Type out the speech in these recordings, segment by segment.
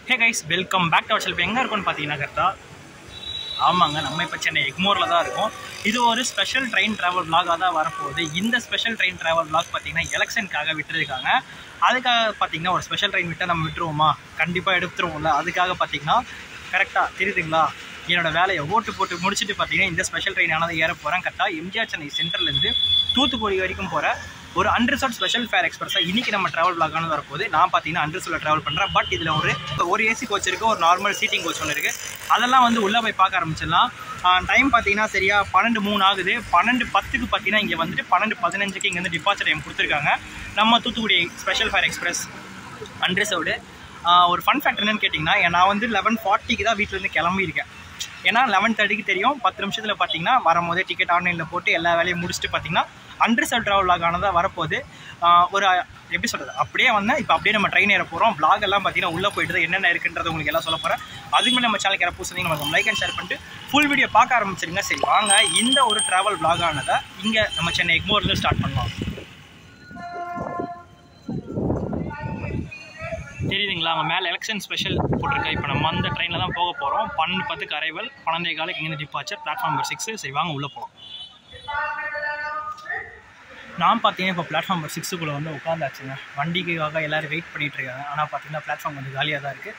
Hey guys, welcome back to our channel. இப்போ எங்கே இருக்கும்னு பார்த்தீங்கன்னா கரெக்டாக ஆமாங்க, நம்ம இப்போ சென்னை எக்மோரில் தான் இருக்கும். இது ஒரு ஸ்பெஷல் ட்ரெயின் ட்ராவல் விலாகாக தான் வரப்போகுது. இந்த ஸ்பெஷல் ட்ரெயின் ட்ராவல் விலாக் பார்த்தீங்கன்னா எலெக்ஷனுக்காக விட்டுருக்காங்க. அதுக்காக பார்த்தீங்கன்னா ஒரு ஸ்பெஷல் ட்ரெயின் விட்டால் நம்ம விட்டுருவோமா? கண்டிப்பாக எடுத்துருவோம்ல. அதுக்காக பார்த்தீங்கன்னா கரெக்டாக தெரியுதுங்களா, என்னோடய வேலையை ஓட்டு போட்டு முடிச்சுட்டு பார்த்தீங்கன்னா இந்த ஸ்பெஷல் ட்ரெயின் ஆனது ஏற போகிறேன். கரெக்டாக எம்ஜிஆர் சென்னை சென்ட்ரல்லேருந்து தூத்துக்குடி வரைக்கும் போகிற ஒரு அன்ரிசர்வ் ஸ்பெஷல் ஃபேர் எக்ஸ்பிரஸாக இன்றைக்கி நம்ம ட்ராவல் விலாகானது வரப்போகுது. நான் பார்த்தீங்கன்னா அன்ரிசர்வில் ட்ராவல் பண்ணுறேன். பட் இதில் ஒரு ஏசி கோச் இருக்குது, ஒரு நார்மல் சீட்டிங் கோச் ஒன்று இருக்குது. அதெல்லாம் வந்து உள்ளே போய் பார்க்க ஆரம்பிச்சிடலாம். டைம் பார்த்தீங்கன்னா சரியாக 12:03 ஆகுது. 12:10க்கு பார்த்தீங்கன்னா இங்கே வந்துட்டு 12:15க்கு இங்கேருந்து டிபார்ச்சர் டைம் கொடுத்துருக்காங்க. நம்ம Thoothukudi special fair express unreserved. ஒரு ஃபன் ஃபேக்டர் என்னன்னு கேட்டிங்கன்னா, நான் வந்து 11:40க்கு தான் வீட்டிலேருந்து கிளம்பியிருக்கேன். ஏன்னா 11:30க்கு தெரியும், 10 நிமிஷத்தில் பார்த்தீங்கன்னா வரும்போதே டிக்கெட் ஆன்லைனில் போட்டு எல்லா வேலையும் முடிச்சுட்டு பார்த்தீங்கன்னா அன்ரிசர்வ் ட்ராவல் விலாகானதாக வரப்போகுது. ஒரு எப்படி சொல்கிறது, அப்படியே வந்தால் இப்போ அப்படியே நம்ம ட்ரெயின் ஏற போகிறோம். விலாக் எல்லாம் பார்த்தீங்கன்னா உள்ளே போய்ட்டு என்னென்ன இருக்குன்றது உங்களுக்கு எல்லாம் சொல்ல போகிறேன். அதுக்கு நம்ம சேனலுக்கு யாராவது புதுசு நம்ம லைக் அண்ட் ஷேர் பண்ணிட்டு ஃபுல் வீடியோ பார்க்க ஆரம்பிச்சிருங்க. சரி வாங்க, இந்த ஒரு ட்ராவல் விலாகானதை இங்கே நம்ம சென்னை எக்மோரில் ஸ்டார்ட் பண்ணலாம். தெரியுதுங்களா, அங்கே மேலே எலெக்ஷன் ஸ்பெஷல் போட்டிருக்கா. இப்போ நம்ம அந்த ட்ரெயினில் தான் போக போகிறோம். 12:10க்கு அரைவல், 12:15 இங்கேருந்து டிபார்ச்சர், பிளாட்ஃபார்ம் நம்பர் 6. சரி வாங்க உள்ளே போகலாம். நான் பார்த்தீங்கன்னா இப்போ பிளாட்ஃபார்ம் நம்பர் 6க்குள்ளே வந்து உட்காந்தாச்சுங்க. வண்டிக்காக எல்லோரும் வெயிட் பண்ணிகிட்டு இருக்காங்க. ஆனால் பார்த்தீங்கன்னா பிளாட்ஃபார்ம் வந்து காலியாக தான் இருக்குது.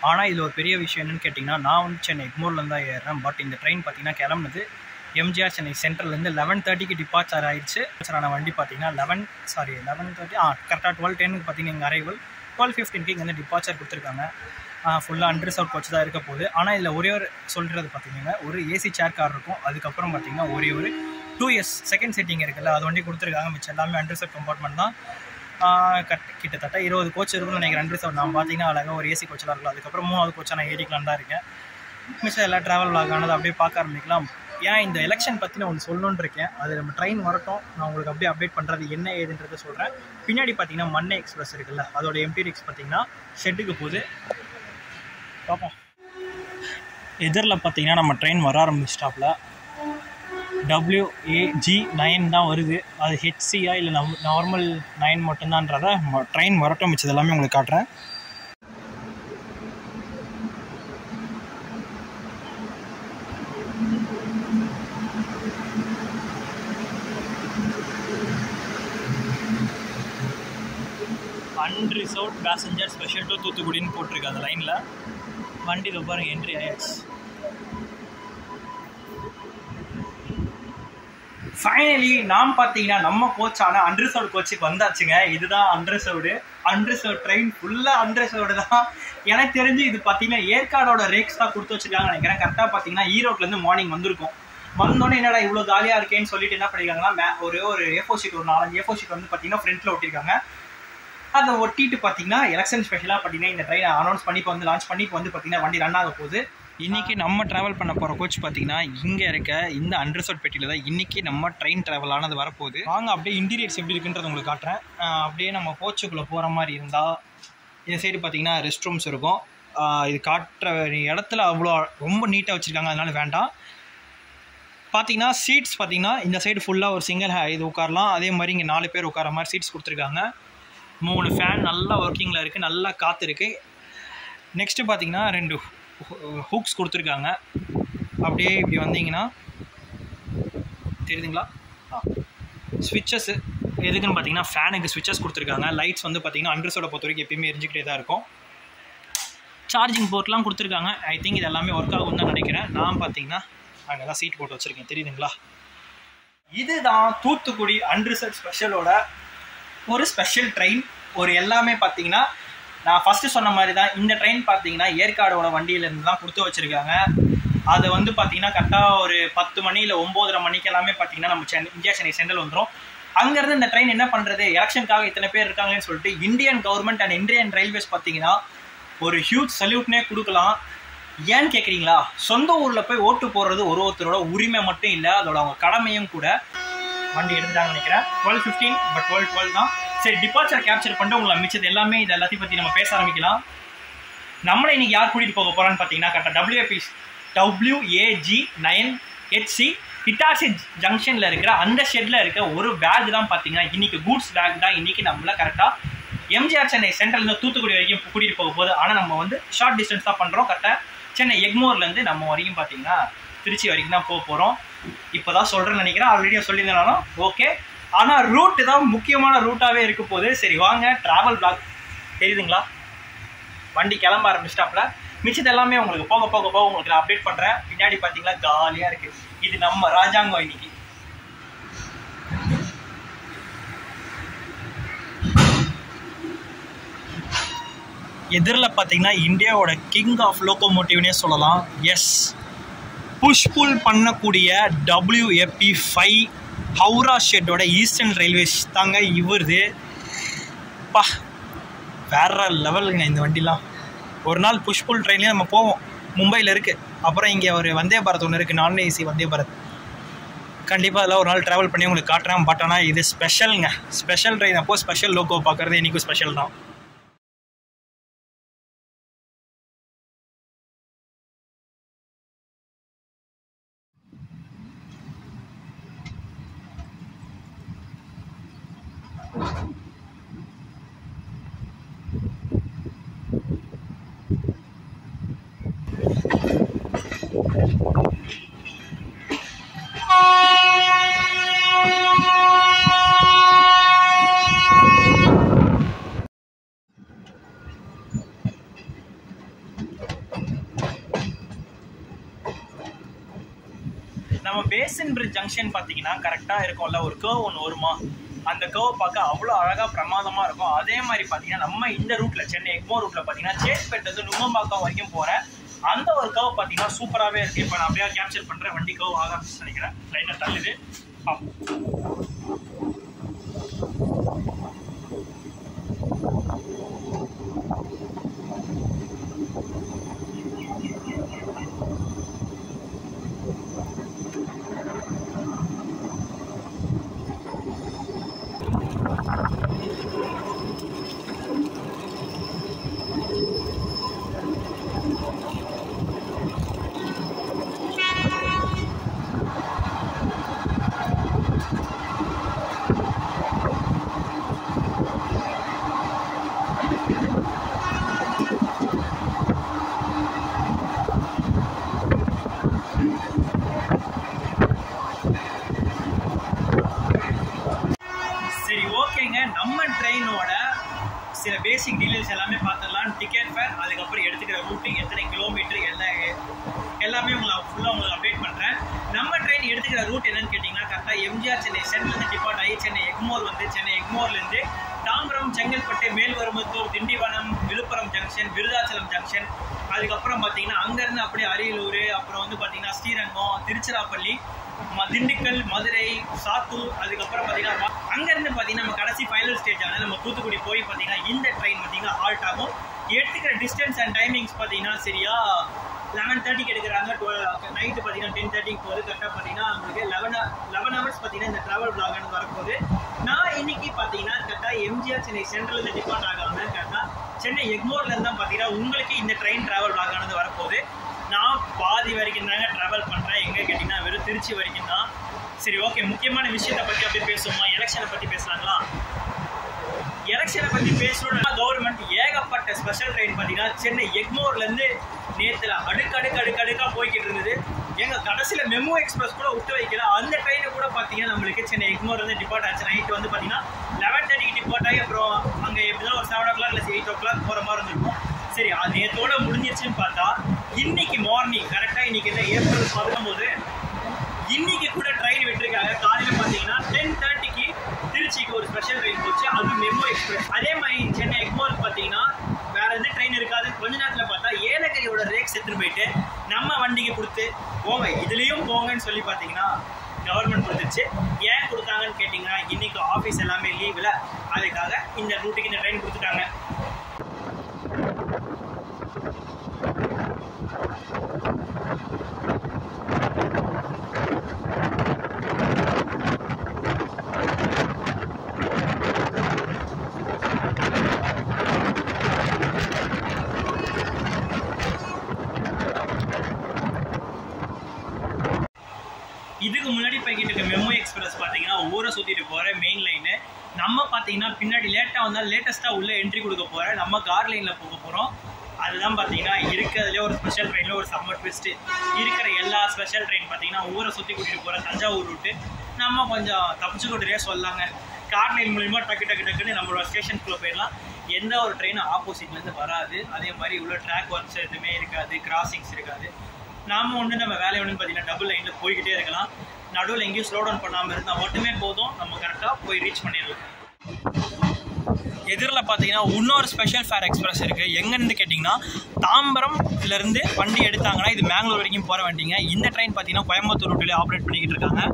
ஆனால் இதில் ஒரு பெரிய விஷயம் என்னென்னு கேட்டிங்கன்னா, நான் வந்து சென்னை எக்மோர்லேருந்து தான் ஏறுறேன். பட் இந்த ட்ரெயின் பார்த்தீங்கன்னா கிளம்புனது எம்ஜிஆர் சென்னை சென்ட்ரல்லேருந்து 11:30க்கு டிபார்ச்சர் ஆகிடுச்சு. ஆனால் வண்டி பார்த்தீங்கன்னா 11:30 கரெக்டாக 12:10க்கு பார்த்தீங்கன்னா இங்கே அரைவல், 12:15க்கு இங்கே வந்து டிபார்ச்சர் கொடுத்துருக்காங்க. ஃபுல்லாக அன்ரிசர்வ் கோச் தான் இருக்க போகுது. ஆனால் இதில் ஒரே ஒரு சொல்கிறது பார்த்தீங்கன்னா ஒரு ஏசி சேர் கார் இருக்கும். அதுக்கப்புறம் பார்த்தீங்கன்னா ஒரே ஒரு 2S செகண்ட் சீட்டிங் இருக்குல்ல, அது வண்டி கொடுத்துருக்காங்க. மிச்சம் எல்லாமே அன்ரிசர்வ் கம்பார்ட்மெண்ட் தான். கிட்டத்தட்ட 20 கோச் இருக்குன்னு நினைக்கிறேன் அன்ரிசர்வ். நான் பார்த்தீங்கன்னா அழகாக ஒரு ஏசி கோச்சில் இருக்கலாம். அதுக்கப்புறம் 3வது கோச்சாக நான் ஏறிக்கலான்னு தான் இருக்கேன். மிச்சம் எல்லா ட்ராவல் விலாகானது அப்படியே பார்க்க ஆரம்பிக்கலாம். ஏன் இந்த எலெக்ஷன் பற்றி நான் ஒன்று சொல்லணுன்னு இருக்கேன். அது நம்ம ட்ரெயின் வரட்டும், நான் உங்களுக்கு அப்படியே அப்டேட் பண்ணுறது என்ன ஏதுன்றதை சொல்கிறேன். பின்னாடி பார்த்தீங்கன்னா மண்ணை எக்ஸ்பிரஸ் இருக்குல்ல, அதோட எம்டிரிக்ஸ் பார்த்தீங்கன்னா ஷெட்டுக்கு போகுது. பார்ப்போம். எதிரில் பார்த்தீங்கன்னா நம்ம ட்ரெயின் வர ஆரம்பிச்சிட்டாப்பில். WAG9 தான் வருது. அது HCயா இல்லை நார்மல் 9 மட்டும்தான்றதை ட்ரெயின் வரட்டும் மிச்சது எல்லாமே உங்களுக்கு காட்டுறேன். அன்ரிசர்வ்ட் பேசஞ்சர் ஸ்பெஷல் டு தூத்துக்குடின்னு போட்டிருக்கு அந்த லைனில். வண்டி பாருங்க என்ட்ரி ஆயிடுச்சு. ஃபைனலி நாம் பார்த்தீங்கன்னா நம்ம கோச்சான அன்ரிசர்வ்டு கோச்சுக்கு வந்தாச்சுங்க. இதுதான் அன்ரிசர்வ் ட்ரெயின், ஃபுல்லாக அன்ரிசர்வ்டு தான். எனக்கு தெரிஞ்சு இது பார்த்தீங்கன்னா ஏற்காடோட ரேக்ஸ் தான் கொடுத்து வச்சுருக்காங்கன்னு நினைக்கிறேன். கரெக்டாக பார்த்தீங்கன்னா ஈரோட்லேருந்து மார்னிங் வந்திருக்கும். வந்தோடனே என்னடா இவ்வளோ காலியாக இருக்கேன்னு சொல்லிட்டு என்ன பண்ணியிருக்காங்கன்னா ஒரு A4 ஷீட், ஒரு 4-5 A4 ஷீட் வந்து பார்த்தீங்கன்னா ஃப்ரண்ட்டில் ஒட்டியிருக்காங்க. அதை ஒட்டிட்டு பார்த்தீங்கன்னா எலெக்ஷன் ஸ்பெஷலாக பார்த்தீங்கன்னா இந்த ட்ரெயினை அனௌன்ஸ் பண்ணி இப்போ வந்து லான்ச் பண்ணி இப்போ வந்து பார்த்தீங்கன்னா வண்டி ரன் ஆக போகுது. இன்றைக்கி நம்ம ட்ராவல் பண்ண போகிற கோச் பார்த்தீங்கன்னா இங்கே இருக்க இந்த அன்ரிசர்வ் பெட்டியில் தான் இன்றைக்கி நம்ம ட்ரெயின் ட்ராவல் ஆனது வரப்போகுது. வாங்க அப்படியே இன்டீரியர்ஸ் எப்படி இருக்குன்றது உங்களுக்கு காட்டுறேன். அப்படியே நம்ம கோச்சுக்குள்ளே போகிற மாதிரி இருந்தால் இந்த சைடு பார்த்தீங்கன்னா ரெஸ்ட் ரூம்ஸ் இருக்கும். இது காட்டுற இடத்துல அவ்வளோ ரொம்ப நீட்டாக வச்சுருக்காங்க, அதனால வேண்டாம். பார்த்தீங்கன்னா சீட்ஸ் பார்த்தீங்கன்னா இந்த சைடு ஃபுல்லாக ஒரு சிங்கிள் இது உட்காரலாம். அதே மாதிரி இங்கே 4 பேர் உட்கார மாதிரி சீட்ஸ் கொடுத்துருக்காங்க. 3 ஃபேன் நல்லா ஒர்க்கிங்கில் இருக்குது, நல்லா காற்று இருக்குது. நெக்ஸ்ட்டு பார்த்தீங்கன்னா 2 ஹூக்ஸ் கொடுத்துருக்காங்க. அப்படியே இப்படி வந்தீங்கன்னா தெரியுதுங்களா, ஸ்விட்சஸ் எதுக்குன்னு பார்த்தீங்கன்னா ஃபேனுக்கு ஸ்விட்சஸ் கொடுத்துருக்காங்க. லைட்ஸ் வந்து பார்த்தீங்கன்னா அன்ரிசர்வ்டை பொறுத்த வரைக்கும் எப்பயுமே எரிஞ்சிக்கிட்டே தான் இருக்கும். சார்ஜிங் போர்ட்லாம் கொடுத்துருக்காங்க. ஐ திங்க் இது எல்லாமே ஒர்க் ஆகும்னு தான் நினைக்கிறேன். நான் பார்த்தீங்கன்னா அங்கே தான் சீட் போட்டு வச்சுருக்கேன், தெரியுதுங்களா. இதுதான் தூத்துக்குடி அன்ரிசர்வ் ஸ்பெஷலோட ஒரு ஸ்பெஷல் ட்ரெயின். ஒரு எல்லாமே பார்த்தீங்கன்னா நான் ஃபஸ்ட்டு சொன்ன மாதிரி தான் இந்த ட்ரெயின் பார்த்தீங்கன்னா ஏற்காடோட வண்டியிலேருந்து தான் கொடுத்து வச்சுருக்காங்க. அது வந்து பார்த்தீங்கன்னா கரெக்டாக ஒரு 10 மணி இல்லை 9:30 மணிக்கு எல்லாமே பார்த்தீங்கன்னா நம்ம இந்தியா சென்னை சென்ட்ரல் வந்துடும். அங்கேருந்து இந்த ட்ரெயின் என்ன பண்ணுறது, எலெக்ஷனுக்காக இத்தனை பேர் இருக்காங்கன்னு சொல்லிட்டு Indian government and Indian railways பார்த்தீங்கன்னா ஒரு ஹியூஜ் சல்யூட்னே கொடுக்கலாம். ஏன்னு கேட்குறீங்களா, சொந்த ஊரில் போய் ஓட்டு போடுறது ஒருத்தரோட உரிமை மட்டும் இல்லை, அதோட அவங்க கடமையும் கூட. வண்டி எடுத்துட்டாங்கன்னு நினைக்கிறேன். 12:15 பட் 12:12 தான். சரி, டிபார்ச்சர் கேப்சர் பண்ணிட்டு உங்களை மிச்சது எல்லாமே இது எல்லாத்தையும் பற்றி நம்ம பேச ஆரம்பிக்கலாம். நம்மளை இன்னைக்கு யார் கூட்டிகிட்டு போக போகிறான்னு பார்த்தீங்கன்னா கரெக்டாக WAG9 HC இட்டாச்சி ஜங்ஷனில் இருக்கிற அந்த ஷெட்டில் இருக்க ஒரு பேக் தான் பார்த்தீங்கன்னா இன்றைக்கி கூட்ஸ் பேக் தான் இன்றைக்கி நம்மளை கரெக்டாக எம்ஜிஆர் சென்னை சென்ட்ரல்லேருந்து தூத்துக்குடி வரைக்கும் கூட்டிகிட்டு போக போகுது. ஆனால் நம்ம வந்து ஷார்ட் டிஸ்டன்ஸ் தான் பண்ணுறோம். கரெக்டாக சென்னை எக்மோர்லேருந்து நம்ம வரைக்கும் பார்த்தீங்கன்னா திருச்சி வரைக்கும் தான் போக போகிறோம். இப்போ தான் சொல்கிறேன்னு நினைக்கிறேன், ஆல்ரெடியோ சொல்லியிருந்தாலும் ஓகே. ஆனால் ரூட்டு தான் முக்கியமான ரூட்டாகவே இருக்க போகுது. சரி வாங்க, ட்ராவல் பிளாக் தெரியுதுங்களா, வண்டி கிளம்ப ஆரம்பிச்சிட்டாப்புல. மிச்சது எல்லாமே உங்களுக்கு போக போக போக உங்களுக்கு நான் அப்டேட் பண்ணுறேன். பின்னாடி பார்த்தீங்களா காலியாக இருக்குது. இது நம்ம ராஜாங்கம். இன்னைக்கு எதிரில் பார்த்தீங்கன்னா இந்தியாவோட கிங் ஆஃப் லோகோமோட்டிவ்னே சொல்லலாம். எஸ், புஷ் புல் பண்ணக்கூடிய WAP5 ஹவுரா ஷெட்டோட ஈஸ்டர்ன் ரயில்வேஸ் தாங்க இவருது. பா வேற லெவலுங்க இந்த வண்டிலாம். ஒரு நாள் புஷ் புல் ட்ரெயின்லேயே நம்ம போவோம். மும்பையில் இருக்குது. அப்புறம் இங்கே ஒரு வந்தே பாரத் ஒன்று இருக்குது, நான் AC வந்தே பாரத். கண்டிப்பாக அதெல்லாம் ஒரு நாள் ட்ராவல் பண்ணி உங்களுக்கு காட்டுறேன். பட் ஆனால் இது ஸ்பெஷலுங்க, ஸ்பெஷல் ட்ரெயின். அப்போது ஸ்பெஷல் லோகோ பார்க்குறது இன்றைக்கும் ஸ்பெஷல் தான். நம்ம பேசன் பிரிட்ஜ் ஜங்ஷன் பார்த்தீங்கன்னா கரெக்டாக இருக்கும்ல, ஒரு கர்வ் ஒன்று வருமா, அந்த கர்வ் பார்க்க அவ்வளோ அழகாக பிரமாதமாக இருக்கும். அதே மாதிரி பார்த்தீங்கன்னா நம்ம இந்த ரூட்டில் சென்னை எக்மோர் ரூட்டில் பார்த்தீங்கன்னா சேத்பேட்லேருந்து நுங்கம்பாக்கம் வரைக்கும் போகிற அந்த ஒரு கர்வ் பார்த்தீங்கன்னா சூப்பராகவே இருக்குது. இப்போ நான் அப்படியே கேப்சர் பண்ணுறேன். வண்டி கர்வ் ஆக நினைக்கிறேன், லைனாக தள்ளுது. நம்ம ட்ரெயினோட சில பேசிக் டீடைல்ஸ் எல்லாமே பார்த்துடலாம். டிக்கெட் ஃபேர், அதுக்கப்புறம் எடுத்துக்கிற ரூட்டிங், எத்தனை கிலோமீட்டர், எல்லாமே ஃபுல்லாக உங்களுக்கு அப்டேட் பண்ணுறேன். நம்ம ட்ரெயின் எடுத்துக்கிற ரூட் என்னன்னு கேட்டிங்கன்னா கரெக்டாக எம்ஜிஆர் சென்னை சென்ட்ரல்லேருந்து டிபார்ட் ஆகி சென்னை எக்மோர் வந்து சென்னை எக்மோர்லேருந்து தாம்பரம், செங்கல்பட்டு, மேல்வரும்புத்தூர், திண்டிவனம், விழுப்புரம் ஜங்ஷன், விருதாச்சலம் ஜங்ஷன், அதுக்கப்புறம் பார்த்தீங்கன்னா அங்கேருந்து அப்படியே அரியலூர், அப்புறம் வந்து பார்த்தீங்கன்னா ஸ்ரீரங்கம், திருச்சிராப்பள்ளி, திண்டுக்கல், மதுரை, சாத்தூர், அதுக்கப்புறம் பார்த்தீங்கன்னா அங்கேருந்து பார்த்தீங்கன்னா நம்ம கடைசி ஃபைனல் ஸ்டேஜ் ஆனால் நம்ம தூத்துக்குடி போய் பார்த்தீங்கன்னா இந்த ட்ரெயின் பார்த்தீங்கன்னா ஹால்ட் ஆகும். எடுத்துக்கிற டிஸ்டன்ஸ் அண்ட் டைமிங்ஸ் பார்த்தீங்கன்னா சரியா 11:30க்கு எடுக்கிறாங்க. நைட்டு பார்த்தீங்கன்னா 10:30க்கு போகுது. கரெக்டாக பார்த்தீங்கன்னா உங்களுக்கு 11 ஹவர்ஸ் பார்த்தீங்கன்னா இந்த ட்ராவல் பிளாக் வரப்போகுது. நான் இன்னைக்கு பார்த்தீங்கன்னா கரெக்டாக எம்ஜிஆர் சென்னை சென்ட்ரல் டிபார்ட் ஆகாமல் கரெக்டாக சென்னை எக்மோர்லேருந்து தான் பார்த்தீங்கன்னா உங்களுக்கு இந்த ட்ரெயின் ட்ராவல் பிளாக் ஆனது வரப்போகுது. நான் பாதி வரைக்கும் தாங்க ட்ராவல் பண்ணுறேன். எங்கே கேட்டிங்கன்னா வெறும் திருச்சி வரைக்கும் தான். சரி ஓகே, முக்கியமான விஷயத்தை பற்றி அப்படியே பேசுவோமா? எலெக்ஷனை பற்றி பேசலாங்களா? எலெக்ஷனை பற்றி பேசணும்னா கவர்மெண்ட் ஏகப்பட்ட ஸ்பெஷல் ட்ரெயின் பார்த்தீங்கன்னா சென்னை எக்மோர்லேருந்து நேற்றுல அடுக்கடுக்காக போய்கிட்டு இருந்தது. எங்கள் கடைசியில் மெமோ எக்ஸ்பிரஸ் கூட விட்டு வைக்கல. அந்த ட்ரெயினை கூட பார்த்தீங்கன்னா நம்மளுக்கு சென்னை எக்மோர்லேருந்து டிபார்ட் ஆச்சு. நைட்டு வந்து பார்த்தீங்கன்னா 11:30க்கு டிபார்ட் ஆகி அப்புறம் அங்கே எப்படின்னா ஒரு 7 o'clock இல்லை 8 o'clock போகிற மாதிரி இருந்திருக்கும். சரி, அது நேற்றோட முடிஞ்சிருச்சுன்னு பார்த்தா இன்னைக்கு மார்னிங் கரெக்டாக இன்னைக்கு என்ன ஏப்ரல் 19 இன்னைக்கு கூட ட்ரெயின் விட்டுருக்காங்க. காலையில் பார்த்தீங்கன்னா 10:30க்கு திருச்சிக்கு ஒரு ஸ்பெஷல் ட்ரெயின் போச்சு, அது மெமோ எக்ஸ்பிரஸ். அதே மாதிரி சென்னை எக்மோருக்கு பார்த்தீங்கன்னா வேற எந்த ட்ரெயின் இருக்காது. கொஞ்ச நேரத்தில் பார்த்தா ஏலகிரியோட ரேக்ஸ் எடுத்துட்டு போயிட்டு நம்ம வண்டிக்கு கொடுத்து போங்க, இதுலேயும் போங்கன்னு சொல்லி பார்த்தீங்கன்னா கவர்மெண்ட் கொடுத்துருச்சு. ஏன் கொடுத்தாங்கன்னு கேட்டிங்கன்னா இன்னைக்கு ஆஃபீஸ் எல்லாமே லீவில், அதுக்காக இந்த ரூட்டுக்கு இந்த ட்ரெயின் கொடுத்துட்டாங்க. இதுக்கு முன்னாடி போய்கிட்டு இருக்க மெமோ எக்ஸ்பிரஸ் பார்த்தீங்கன்னா ஊரை சுற்றிட்டு போகிற மெயின் லைனு. நம்ம பார்த்தீங்கன்னா பின்னாடி லேட்டாக வந்தால் லேட்டஸ்ட்டாக உள்ளே என்ட்ரி கொடுக்க போகிறேன். நம்ம கார் லைனில் போக போகிறோம். அதுதான் பார்த்தீங்கன்னா இருக்கிறதுலே ஒரு ஸ்பெஷல் ட்ரெயினில் ஒரு சம்மர் ட்விஸ்ட்டு. இருக்கிற எல்லா ஸ்பெஷல் ட்ரெயின் பார்த்தீங்கன்னா ஊரை சுற்றி கூட்டிகிட்டு போகிற தஞ்சாவூர் ரூட்டு. நம்ம கொஞ்சம் தப்பிச்சு கொண்டுட்டே சொல்லலாங்க. கார் லைன் மூலிமா டக்குன்னு நம்மளோட ஸ்டேஷனுக்குள்ளே போயிடலாம். எந்த ஒரு ட்ரெயினும் ஆப்போசிட்லேருந்து வராது. அதே மாதிரி உள்ள ட்ராக் ஒர்க்ஸ் எதுவுமே இருக்காது, கிராசிங்ஸ் இருக்காது. நாம் நம்ம வேலை ஒன்று பார்த்தீங்கன்னா டபுள் லைனில் போய்கிட்டே இருக்கலாம். நடுவில் எங்கேயும் ஸ்லோ டவுன் பண்ணாமல் இருந்தால் மட்டுமே போதும், நம்ம கரெக்டாக போய் ரீச் பண்ணிடலாம். எதிரில் பார்த்தீங்கன்னா இன்னொரு ஸ்பெஷல் ஃபேர் எக்ஸ்பிரஸ் இருக்குது. எங்கேருந்து கேட்டிங்கன்னா தாம்பரம்லேருந்து வண்டி எடுத்தாங்கன்னா இது மேங்களூர் வரைக்கும் போகிற வண்டிங்க. இந்த ட்ரெயின் பார்த்தீங்கன்னா கோயம்புத்தூர் ரூட்டில் ஆப்ரேட் பண்ணிக்கிட்டு இருக்காங்க.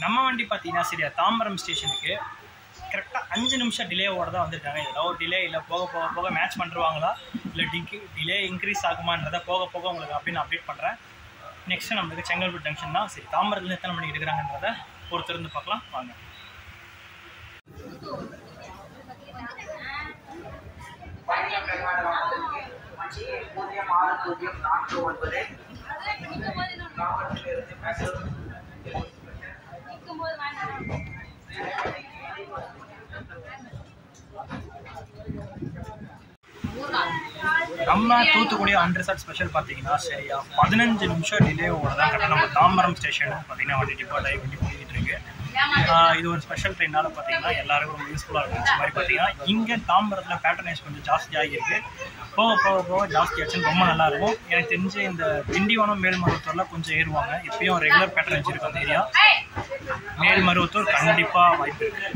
நம்ம வண்டி பார்த்தீங்கன்னா சரியா தாம்பரம் ஸ்டேஷனுக்கு கரெக்டாக 5 நிமிஷம் டிலேவோட தான் வந்திருக்காங்க. ஏதோ ஒரு டிலே இல்லை, போக மேட்ச் பண்ணுவாங்களா இல்லை டிலே இன்க்ரீஸ் ஆகுமான்றதை போக உங்களுக்கு அப்படின்னு அப்டேட் பண்ணுறேன். நெக்ஸ்ட்டு நம்மளுக்கு செங்கல்பட்டு ஜங்ஷன் தான். சரி, தாம்பரத்தில் எத்தனை மணிக்கு எடுக்கிறாங்கன்றதை பொறுத்திருந்து பார்க்கலாம் வாங்க. நம்ம தூத்துக்குடி அன்ரிசர்ட் ஸ்பெஷல் பார்த்தீங்கன்னா சரியா 15 நிமிஷம் டிலேவோட தான் கரெக்டாக நம்ம தாம்பரம் ஸ்டேஷன் பார்த்தீங்கன்னா வண்டி டிபார்ட் ஆகி வண்டி போய்கிட்டு இருக்கு. இது ஒரு ஸ்பெஷல் ட்ரெயினால் பார்த்தீங்கன்னா எல்லாருக்கும் ரொம்ப யூஸ்ஃபுல்லாக இருக்கும். இந்த மாதிரி பார்த்தீங்கன்னா இங்கே தாம்பரத்தில் பேட்டர்னைஸ் கொஞ்சம் ஜாஸ்தி ஆகியிருக்கு. போக ஜாஸ்தி ஆச்சுன்னு ரொம்ப நல்லாயிருக்கும். எனக்கு தெரிஞ்சு இந்த திண்டிவனம் மேல்மருவத்தூரில் கொஞ்சம் ஏறுவாங்க. இப்பயும் ரெகுலர் பேட்டர்னைஸ் இருக்குது அந்த ஏரியா. மேல்மருவத்தூர் கண்டிப்பாக வாய்ப்பு இருக்குது.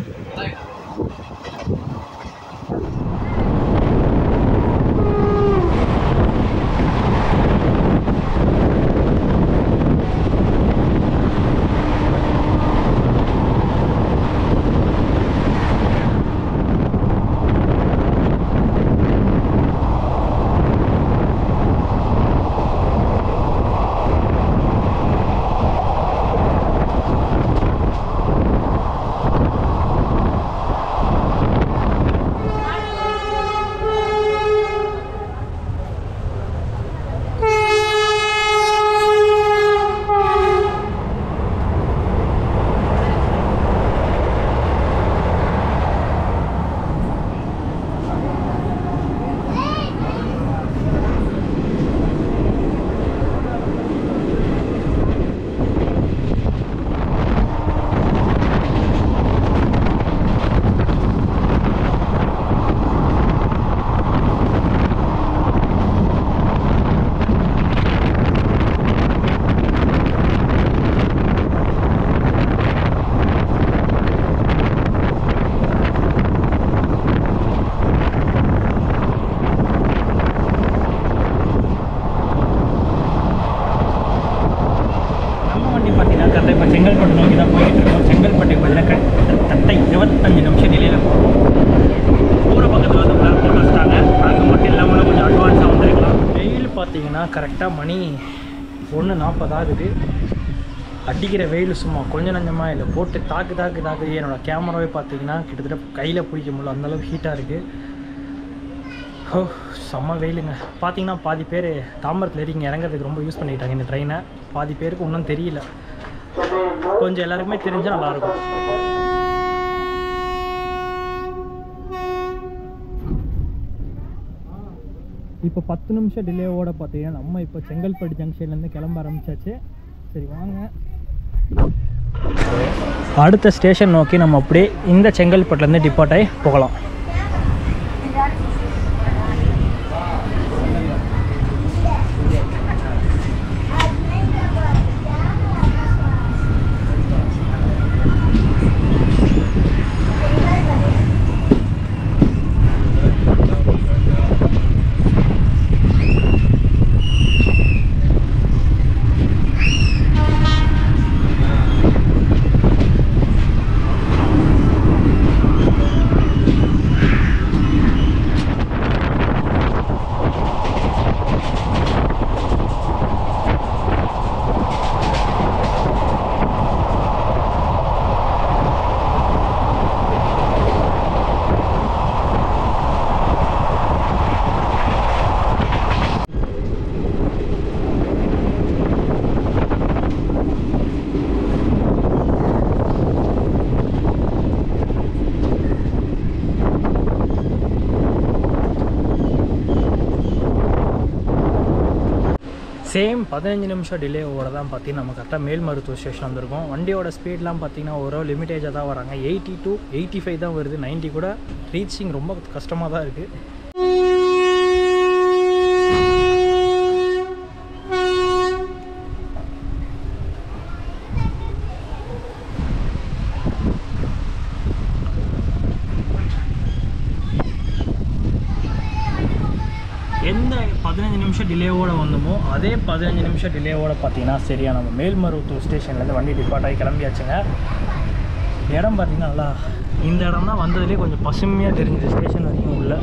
செங்கல்பட்டு நோக்கி தான் போயிட்டு இருக்கோம். செங்கல்பட்டுக்கு பார்த்தீங்கன்னா தட்டை 25 நிமிஷம் டிலேயில் போகும். ஊர பக்கத்தில் வந்து போட்டு வச்சிட்டாங்க. அங்கே மட்டும் இல்லாமல் கொஞ்சம் அட்வான்ஸாக வந்துருக்கலாம். வெயில் பார்த்தீங்கன்னா கரெக்டாக மணி 1:40 ஆகுது. அடிக்கிற வெயில் சும்மா கொஞ்சம் நஞ்சமாக இல்லை, போட்டு தாக்கு. என்னோடய கேமராவே பார்த்தீங்கன்னா கிட்டத்தட்ட கையில் பிடிக்க முடியல, அந்தளவுக்கு ஹீட்டாக இருக்குது. செம்ம வெயிலுங்க. பார்த்தீங்கன்னா பாதி பேர் தாம்பரத்தில் ஏறி இங்கே இறங்குறதுக்கு ரொம்ப யூஸ் பண்ணிக்கிட்டாங்க இந்த ட்ரெயினை. பாதி பேருக்கு இன்னும் தெரியல. கொஞ்சம் எல்லாருக்குமே தெரிஞ்சால் நல்லாயிருக்கும். இப்போ 10 நிமிஷம் டிலேவோட பார்த்தீங்கன்னா நம்ம இப்போ செங்கல்பட்டு ஜங்ஷன்லேருந்து கிளம்ப ஆரம்பிச்சாச்சு. சரி வாங்க, அடுத்த ஸ்டேஷன் நோக்கி நம்ம அப்படியே இந்த செங்கல்பட்டுலேருந்து டிபார்ட் ஆகி போகலாம். சேம் 15 நிமிஷம் டிலேவோட தான் பார்த்தீங்கன்னா நம்ம கரெக்டாக மேல்மருவத்தூர் ஸ்டேஷன் வந்திருக்கோம். வண்டியோட ஸ்பீட்லாம் பார்த்தீங்கன்னா ஒரு லிமிட்டேஜாக தான் வராங்க. 80 to 85 தான் வருது. 90 கூட ரீச்சிங் ரொம்ப கஷ்டமாக தான் இருக்குது. எந்த 15 நிமிஷம் டிலேவோடு வந்தோமோ அதே 15 நிமிஷம் டிலேவோடு பார்த்தீங்கன்னா சரியா நம்ம மேல்மருவத்தூர் ஸ்டேஷன்லேருந்து வண்டி டிபார்ட் ஆகி கிளம்பியாச்சுங்க. இடம் பார்த்திங்கன்னா நல்லா இந்த இடம் தான் வந்ததுலேயே கொஞ்சம் பசுமையாக தெரிஞ்சுது ஸ்டேஷன் வரைக்கும் உள்ள.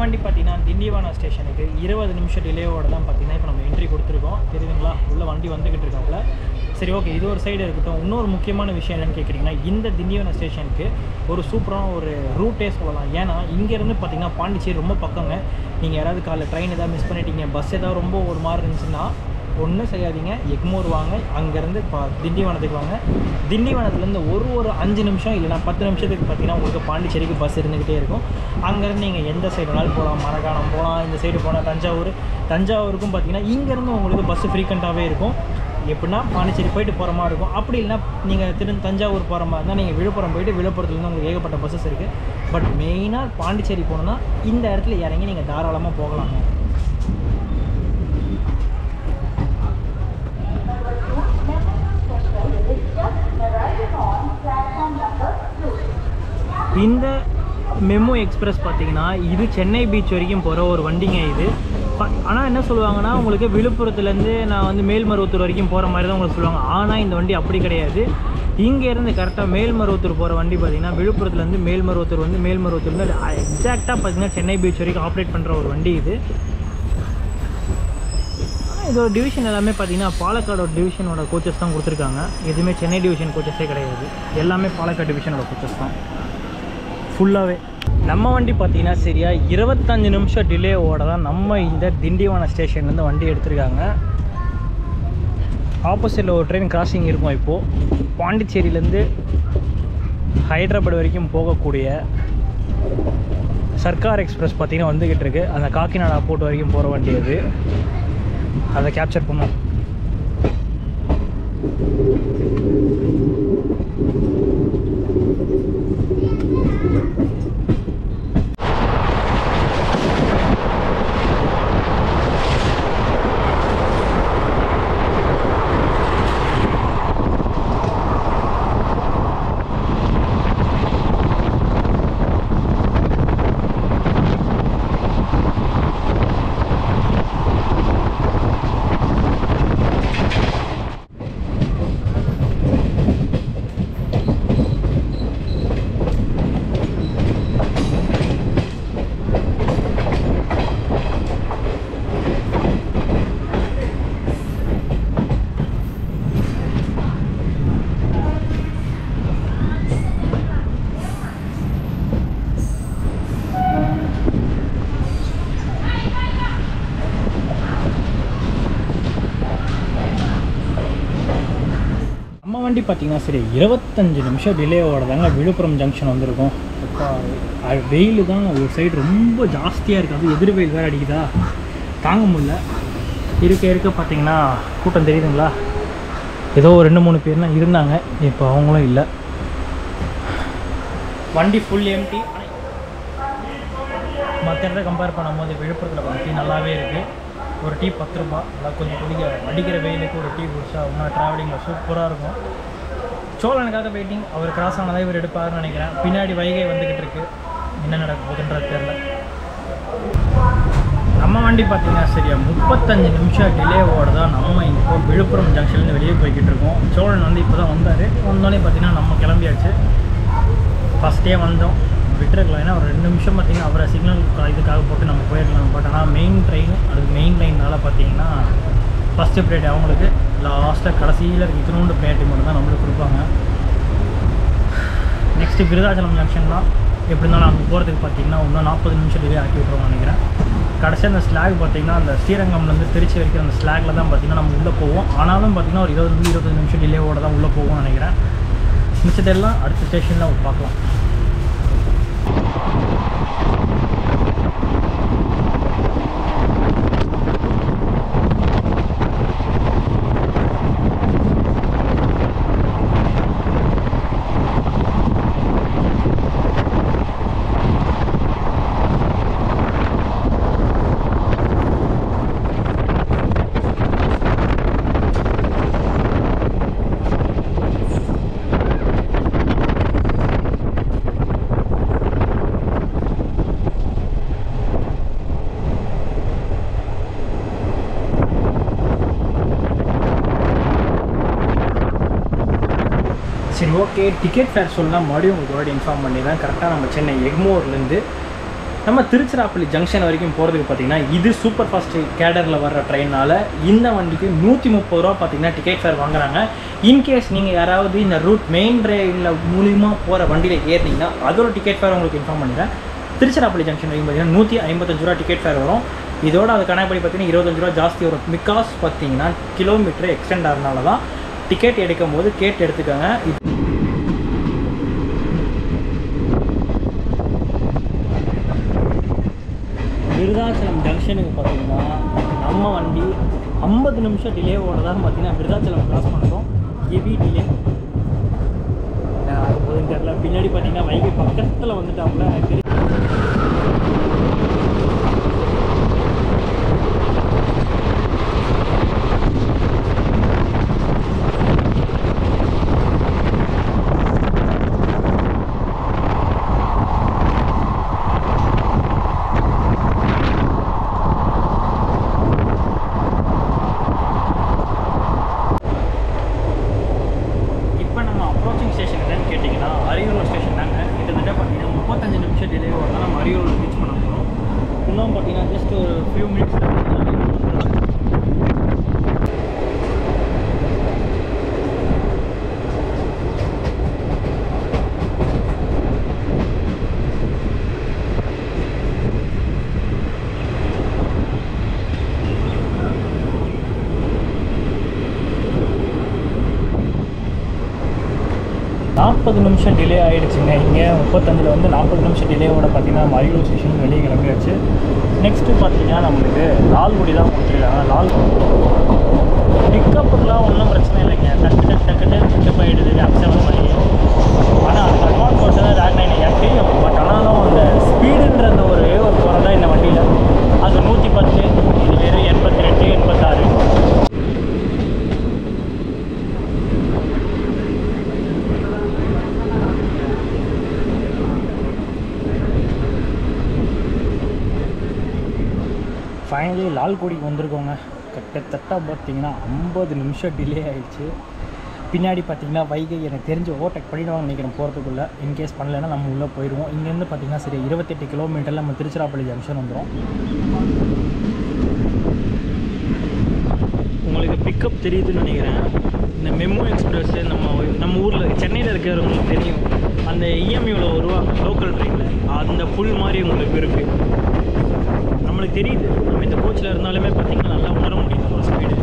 வண்டி பார்த்தீங்கன்னா திண்டிவனம் ஸ்டேஷனுக்கு 20 நிமிஷம் டிலேவோட தான் பார்த்தீங்கன்னா இப்போ நம்ம என்ட்ரி கொடுத்துருக்கோம். தெரியுதுங்களா? உள்ள வண்டி வந்துக்கிட்டு இருக்காங்கள. சரி, ஓகே, இது ஒரு சைடு இருக்கட்டும். இன்னொரு முக்கியமான விஷயம் என்னென்னு கேட்குறீங்கன்னா, இந்த திண்டிவனம் ஸ்டேஷனுக்கு ஒரு சூப்பரான ஒரு ரூட்டே சொல்லலாம். ஏன்னா இங்கேருந்து பார்த்தீங்கன்னா பாண்டிச்சேரி ரொம்ப பக்கங்க. நீங்கள் யாராவது காலைல ட்ரெயின் எதாவது மிஸ் பண்ணிட்டீங்க, பஸ் ஏதாவது ரொம்ப ஒரு மாதிரி இருந்துச்சுன்னா ஒன்றும் செய்யாதீங்க, எக்மோர் வாங்க. அங்கேருந்து திண்டிவனத்துக்கு வாங்க. திண்டிவனத்துலேருந்து ஒரு 5 நிமிஷம் இல்லைனா 10 நிமிஷத்துக்கு பார்த்தீங்கன்னா உங்களுக்கு பாண்டிச்சேரிக்கு பஸ் இருந்துக்கிட்டே இருக்கும். அங்கேருந்து நீங்கள் எந்த சைடு வேணாலும் போகலாம். மரக்காணம் போகலாம், இந்த சைடு போனால் தஞ்சாவூருக்கும் பார்த்தீங்கன்னா இங்கேருந்து உங்களுக்கு பஸ்ஸு ஃப்ரீக்வெண்ட்டாகவே இருக்கும். எப்படின்னா பாண்டிச்சேரி போயிட்டு போகிற மாதிரி இருக்கும். அப்படி இல்லைனா நீங்கள் தஞ்சாவூர் போகிற மாதிரி இருந்தால் நீங்கள் விழுப்புரம் போயிட்டு விழுப்புரத்துலேருந்து உங்களுக்கு ஏகப்பட்ட பஸ்ஸஸ் இருக்குது. பட் மெயினாக பாண்டிச்சேரி போகணுன்னா இந்த இடத்துல இறங்கி நீங்கள் தாராளமாக போகலாங்க. இந்த மெமோ எக்ஸ்பிரஸ் பார்த்தீங்கன்னா இது சென்னை பீச் வரைக்கும் போகிற ஒரு வண்டிங்க இது. ஆனால் என்ன சொல்லுவாங்கன்னா, உங்களுக்கு விழுப்புரத்துலேருந்து நான் வந்து மேல்மருவத்தூர் வரைக்கும் போகிற மாதிரி தான் உங்களுக்கு சொல்லுவாங்க. ஆனால் இந்த வண்டி அப்படி கிடையாது. இங்கேருந்து கரெக்டாக மேல்மருவத்தூர் போகிற வண்டி பார்த்திங்கன்னா விழுப்புரத்துலேருந்து மேல்மருவத்தூர்லேருந்து எக்ஸாக்டாக பார்த்திங்கன்னா சென்னை பீச் வரைக்கும் ஆப்ரேட் பண்ணுற ஒரு வண்டி இது. இதோட டிவிஷன் எல்லாமே பார்த்தீங்கன்னா பாலக்காடோட டிவிஷனோட கோச்சஸ் தான் கொடுத்துருக்காங்க. எதுவுமே சென்னை டிவிஷன் கோச்சஸே கிடையாது. எல்லாமே பாலக்காடு டிவிஷனோட கோச்சஸ் தான் ஃபுல்லாகவே. நம்ம வண்டி பார்த்தீங்கன்னா சரியா 25 நிமிஷம் டிலேவோட தான் நம்ம இந்த திண்டிவனம் ஸ்டேஷன்லேருந்து வண்டி எடுத்திருக்காங்க. ஆப்போசிட்டில் ஒரு ட்ரெயின் கிராசிங் இருக்கும். இப்போது பாண்டிச்சேரியிலேருந்து ஹைதராபாத் வரைக்கும் போகக்கூடிய சர்க்கார் எக்ஸ்பிரஸ் பார்த்திங்கன்னா வந்துக்கிட்டு இருக்குது. அந்த காக்கிநாடா போர்ட் வரைக்கும் போகிற வண்டி அது. அதை கேப்சர் பண்ணோம். வண்டி பார்த்தீங்கன்னா சரி 25 நிமிஷம் டிலேவோட தாங்க விழுப்புரம் ஜங்ஷன் வந்திருக்கும். வெயில் தான் ஒரு சைடு ரொம்ப ஜாஸ்தியாக இருக்குது. அது எதிர் வெயில் வேறு அடிக்குதா, தாங்க முடியல. இருக்க பார்த்தீங்கன்னா கூட்டம் தெரியுதுங்களா? ஏதோ ஒரு 2-3 பேர்லாம் இருந்தாங்க, இப்போ அவங்களும் இல்லை. வண்டி ஃபுல் எம்டி. மற்ற இடத்த கம்பேர் பண்ணும்போது விழுப்புரத்தில் வண்டி நல்லாவே இருக்குது. ஒரு டீ 10 ரூபா. நல்லா கொஞ்சம் அடிக்கிற வெயிலுக்கு ஒரு டீ குடிச்சா இன்னும் ட்ராவலிங்கில் சூப்பராக இருக்கும். சோழனுக்காக வெயிட்டிங். அவர் கிராஸ் ஆனதாக இவர் எடுப்பாருன்னு நினைக்கிறேன். பின்னாடி வைகை வந்துக்கிட்டு இருக்கு. என்ன நடக்க போகுதுன்றது தெரியல. நம்ம வண்டி பார்த்தீங்கன்னா சரியா 35 நிமிஷம் டிலேவோடு தான் நம்ம இப்போ விழுப்புரம் ஜங்ஷன்லேருந்து வெளியே போய்கிட்டு இருக்கோம். சோழன் வந்து இப்போ தான் வந்தார். வந்தோடனே பார்த்தீங்கன்னா நம்ம கிளம்பியாச்சு. ஃபஸ்ட்டே வந்தோம், விட்டுருக்கலாம். ஏன்னா ஒரு 2 நிமிஷம் பார்த்திங்கன்னா அவரை சிக்னல் இதுக்காக போட்டு நம்ம போயிடலாம். பட் ஆனால் மெயின் ட்ரெயின் அது மெயின் லைனால் பார்த்திங்கன்னா ஃபஸ்ட்டு ப்ரையாரிட்டி அவங்களுக்கு, லாஸ்ட்டில் கடைசியில் இத்தினோண்டு ப்ரையாரிட்டி மட்டும் தான் நம்மளுக்கு கொடுப்பாங்க. நெக்ஸ்ட்டு விருதாச்சலம் ஜங்ஷன் தான். எப்படி இருந்தாலும் அங்கே போகிறதுக்கு பார்த்திங்கன்னா இன்னும் 40 நிமிஷம் டிலே ஆக்கி விட்ருவோம்னு நினைக்கிறேன். கடைசி அந்த ஸ்லாக் பார்த்திங்கன்னா அந்த ஸ்ரீரங்கம்லேருந்து திருச்சி வரைக்கும் அந்த ஸ்லாகில் தான் பார்த்திங்கன்னா நம்ம உள்ளே போவோம். ஆனாலும் பார்த்திங்கன்னா ஒரு 20 நிமிஷம் டிலேவோடு தான் உள்ளே போவோம்னு நினைக்கிறேன். மிச்சத்தெல்லாம் அடுத்த ஸ்டேஷனில் பார்க்கலாம். சரி, ஓகே. டிக்கெட் ஃபேர் சொல்லலாம் மறுபடியும் உங்களுக்கு இன்ஃபார்ம் பண்ணிடுறேன். கரெக்டாக நம்ம சென்னை எக்மோர்லேருந்து நம்ம திருச்சிராப்பள்ளி ஜங்ஷன் வரைக்கும் போகிறதுக்கு பார்த்திங்கன்னா இது சூப்பர் ஃபாஸ்ட் கேடரில் வர்ற ட்ரெயினால் இந்த வண்டிக்கு 130 ரூபா பார்த்திங்கன்னா டிக்கெட் ஃபேர் வாங்குறாங்க. இன்கேஸ் நீங்கள் யாராவது இந்த ரூட் மெயின் ரயிலில் மூலிமா போகிற வண்டியில் ஏறினீங்கன்னா அதோட டிக்கெட் ஃபேர் உங்களுக்கு இன்ஃபார்ம் பண்ணிடுறேன். திருச்சிராப்பள்ளி ஜங்ஷன் வரைக்கும் பார்த்திங்கன்னா 155 ரூபா டிக்கெட் ஃபேர் வரும். இதோட அது கணக்குப்படி பார்த்திங்கன்னா 25 ரூபா ஜாஸ்தி வரும். பிகாஸ் பார்த்திங்கன்னா கிலோமீட்டர் எக்ஸ்டெண்ட் ஆகிறதுனால தான். டிக்கெட் எடுக்கும் போது கேட்டு எடுத்துக்கோங்க. விருதாச்சலம் ஜங்ஷனுக்கு பார்த்திங்கன்னா நம்ம வண்டி 50 நிமிஷம் டிலேவோட தான் பார்த்திங்கன்னா விருதாச்சலம் கிராஸ் பண்ணுறோம். ஹெவி டிலே போதுன்னு தெரியல. பின்னாடி பார்த்திங்கன்னா வைகை பக்கத்தில் வந்துட்டாப்புல. நாற்பது நிமிஷம் டிலே ஆகிடுச்சுங்க. இங்கே 35 வந்து 40 நிமிஷம் டிலேவோட பார்த்திங்கன்னா மரியூர் ஸ்டேஷன் வெளியே கிளம்பியாச்சு. நெக்ஸ்ட்டு பார்த்திங்கன்னா நம்மளுக்கு லால்குடி தான் கொடுத்துருக்காங்க. பிக்கப்புக்கெலாம் ஒன்றும் பிரச்சனை இல்லைங்க. டக்குன்னு பிக்கப் ஆகிடுது அப்செவன் பண்ணி. ஆனால் அதுக்கு அட்வான்ஸ் போட்டு தான் ரேக் 9 எனக்கு தெரியும். பட் ஆனாலும் அந்த ஸ்பீடுன்றது ஒரு குறை தான் இந்த வண்டியில். அது 110, இது வேறு 82, 86. ஃபைனலி லால்குடிக்கு வந்திருக்கோங்க. கிட்டத்தட்ட பார்த்திங்கன்னா 50 நிமிஷம் டிலே ஆகிடுச்சு. பின்னாடி பார்த்திங்கன்னா வைகை எனக்கு தெரிஞ்சு ஓவர்டேக் பண்ணிவிடுவாங்க நினைக்கிறேன் போகிறதுக்குள்ளே. இன்கேஸ் பண்ணலைன்னா நம்ம உள்ளே போயிடுவோம். இங்கேருந்து பார்த்திங்கன்னா சரி 28 கிலோமீட்டரில் நம்ம திருச்சிராப்பள்ளி ஜங்ஷன் வந்துடும். உங்களுக்கு பிக்கப் தெரியுதுன்னு நினைக்கிறேன். இந்த மெமோ எக்ஸ்பிரஸ்ஸு நம்ம ஊரில் சென்னையில் இருக்கிறவங்களுக்கு தெரியும். அந்த இஎம்யூவில் வருவாங்க லோக்கல் ட்ரெயினில். அந்த புல் மாதிரி உங்களுக்கு இருக்குது. நம்மளுக்கு தெரியுது. நம்ம இந்த கோச்சில் இருந்தாலுமே பார்த்திங்கன்னா நல்லா உணர முடியுது ஒரு ஸ்பீடு.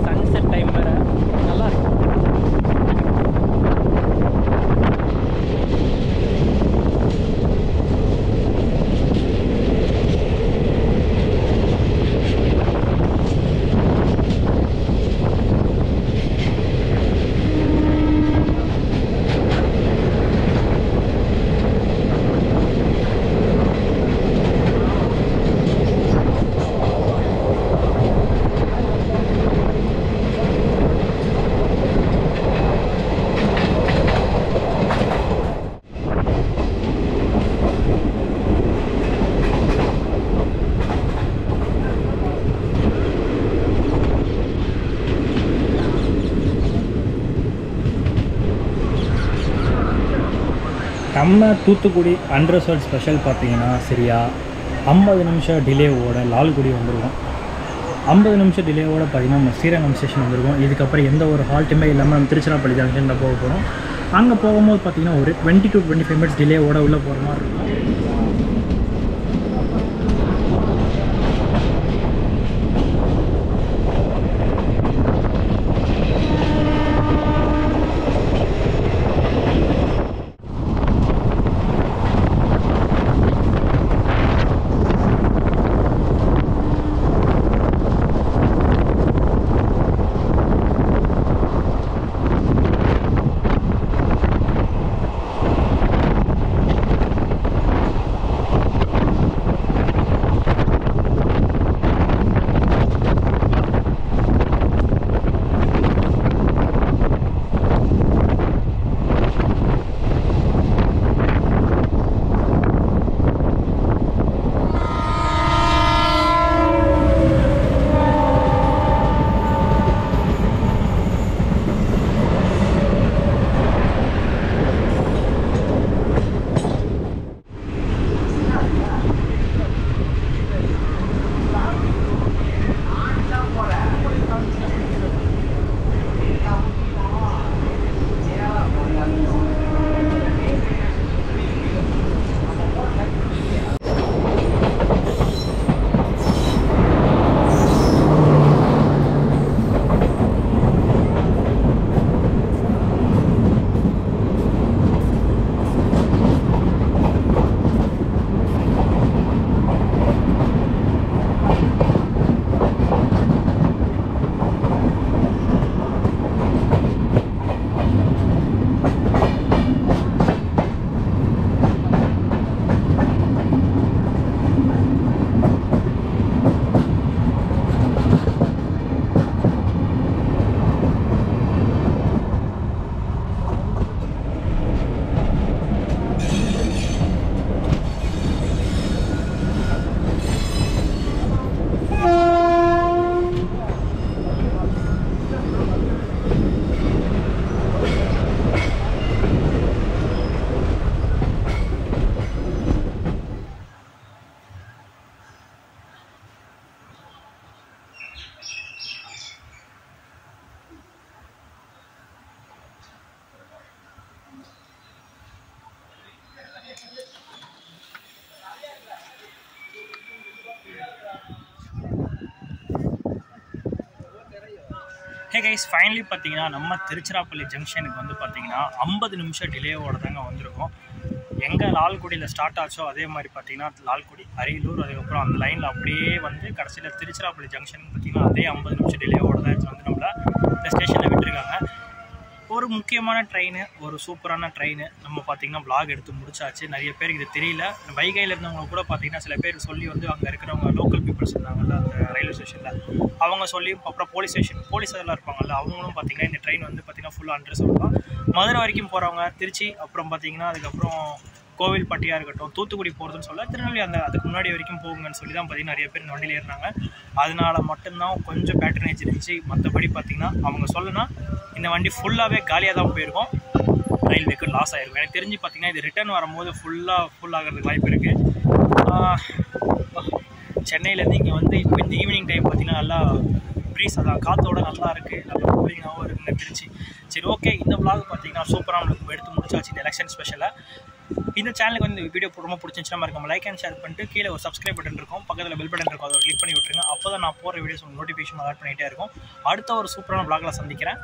சன்செட் டைம் வேறு நல்லா இருக்கும். நம்ம தூத்துக்குடி அன்ரிசர்வ் ஸ்பெஷல் பார்த்தீங்கன்னா சரியா 50 நிமிஷம் டிலேவோட லால்குடி வந்துருவோம். 50 நிமிஷம் டிலேவோட பார்த்தீங்கன்னா நம்ம ஸ்ரீரங்கம் ஸ்டேஷன் வந்துருவோம். இதுக்கப்புறம் எந்த ஒரு ஹால்ட்டுமே இல்லாமல் நம்ம திருச்சிராப்பள்ளி ஜங்ஷனில் போக போகிறோம். அங்கே போகும்போது பார்த்தீங்கன்னா ஒரு 20 to 25 மினிட்ஸ் டிலேவோட உள்ளே போகிற மாதிரி இருக்கும். ஹே கைஸ், ஃபைனலி பார்த்தீங்கன்னா நம்ம திருச்சிராப்பள்ளி ஜங்ஷனுக்கு வந்து பார்த்தீங்கன்னா 50 நிமிஷம் டிலேவோட தாங்க வந்திருக்கோம். எங்கே லால்குடியில் ஸ்டார்ட் ஆச்சோ அதே மாதிரி பார்த்தீங்கன்னா லால்குடி, அரியலூர், அதுக்கப்புறம் அந்த லைனில் அப்படியே வந்து கடைசியில் திருச்சிராப்பள்ளி ஜங்ஷனுக்கு பார்த்தீங்கன்னா அதே 50 நிமிஷம் டிலேவோட தான் வந்து நம்மளை இந்த ஸ்டேஷனில் விட்டுருக்காங்க. ஒரு முக்கியமான ட்ரெயின், ஒரு சூப்பரான ட்ரெயின் நம்ம பார்த்திங்கன்னா vlog எடுத்து முடிச்சாச்சு. நிறைய பேருக்கு இது தெரியல. வைகையில் இருந்தவங்க கூட பார்த்திங்கன்னா சில பேர் சொல்லி வந்து அங்கே இருக்கிறவங்க லோக்கல் பீப்புள்ஸ் இருந்தாங்கல்ல அந்த ரயில்வே ஸ்டேஷனில், அவங்க சொல்லி அப்புறம் போலீஸ் அதெல்லாம் இருப்பாங்கல்ல, அவங்களும் பார்த்திங்கன்னா இந்த ட்ரெயின் வந்து பார்த்திங்கன்னா ஃபுல்லாக அன்ரிசர்வ் தான். மதுரை வரைக்கும் போகிறவங்க, திருச்சி, அப்புறம் பார்த்திங்கன்னா அதுக்கப்புறம் கோவில்பட்டியாக இருக்கட்டும், தூத்துக்குடி போகிறதுன்னு சொல்ல திருநெல்வேலி அதுக்கு முன்னாடி வரைக்கும் போகுங்கன்னு சொல்லி தான் பார்த்திங்கன்னா நிறைய பேர் இந்த வண்டியில் ஏறினாங்க. அதனால் மட்டும்தான் கொஞ்சம் பேட்டர்னேஜ் இருந்துச்சு. மற்றபடி பார்த்திங்கன்னா அவங்க சொல்லனா இந்த வண்டி ஃபுல்லாகவே காலியாக தான் போயிருக்கும். ரயில்வேக்கு லாஸ் ஆகிருக்கும். எனக்கு தெரிஞ்சு பார்த்திங்கன்னா இது ரிட்டர்ன் வரும்போது ஃபுல் ஆகிறதுக்கு வாய்ப்பு இருக்குது. சென்னையிலேருந்து இங்கே வந்து இப்போ இந்த ஈவினிங் டைம் பார்த்திங்கன்னா நல்லா ப்ரீஸ், அதான் காற்றோட நல்லா இருக்குது, நல்லா கூலிங்காகவும் இருக்குன்னு தெரிஞ்சு. சரி, ஓகே, இந்த vlog பார்த்திங்கன்னா சூப்பராக நம்மளுக்கு எடுத்து முடிச்சாச்சு இந்த எலெக்ஷன் ஸ்பெஷலை. இந்த சேனலுக்கு வந்து இந்த வீடியோ ரொம்ப பிடிச்சிருந்துச்சுன்னா மறக்காம லைக் அண்ட் ஷேர் பண்ணிட்டு கீழே ஒரு சப்ஸ்கிரைப் பட்டன் இருக்கும், பக்கத்தில் பெல் பட்டன் இருக்கும், அதை கிளிக் பண்ணி விட்டுருங்க. அப்போ தான் நான் போகிற வீடியோஸ் உங்களுக்கு நோட்டிஃபிகேஷன் ஆட் பண்ணிகிட்டே இருக்கும். அடுத்த ஒரு சூப்பரான vlogல சந்திக்கிறேன்.